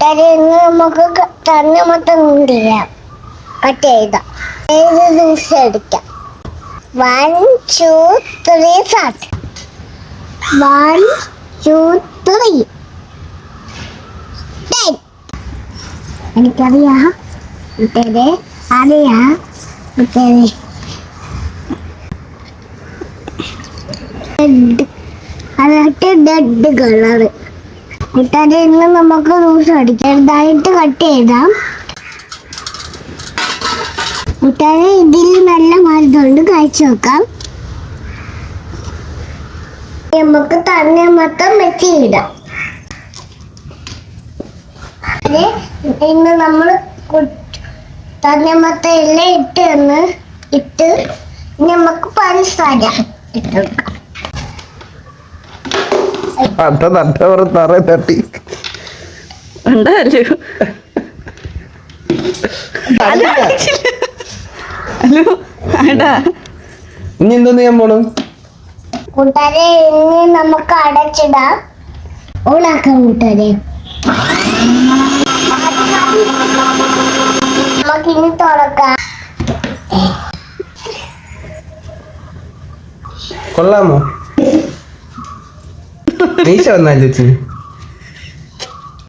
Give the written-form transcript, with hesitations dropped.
കൂട്ടുകാരെ ഇന്ന് നമുക്ക് തണ്ണിമത്തൻ ചെയ്യാം. കട്ട് ചെയ്ത ഏത് ജ്യൂസ് എടുക്കാം. 1 2 3 start. 1 2 3 10. എനിക്കറിയാം കൂട്ടുകാരെ, അറിയാം കൂട്ടുകാരെ. അതൊക്കെ റെഡ് കളറ്. കൂട്ടുകാരെ ഇന്ന് നമുക്ക് ജ്യൂസ് അടിക്കാം. ചെറുതായിട്ട് കട്ട് ചെയ്താം. കൂട്ടുകാരെ ഇതിൽ നല്ല മരുന്നുണ്ട്, കഴിച്ചു നോക്കാം. നമുക്ക് തണ്ണിമത്തൻ വെച്ചിടാം. ഇന്ന് നമ്മൾ തണ്ണിമത്തൻ എല്ലാം ഇട്ട് നമുക്ക് പഞ്ചസാര ഇട്ടെടുക്കാം. തട്ടി ഇനി എന്തോന്ന് ചെയ്യാൻ പോണു കൂട്ടുകാരെ? ഇനി നമുക്ക് അടച്ചിടാം. ഓണാക്കാം കൂട്ടുകാരെ. നമുക്കിനി തുറക്കാം. കൊള്ളാമോ? മീശ വന്നാ ചേച്ചി.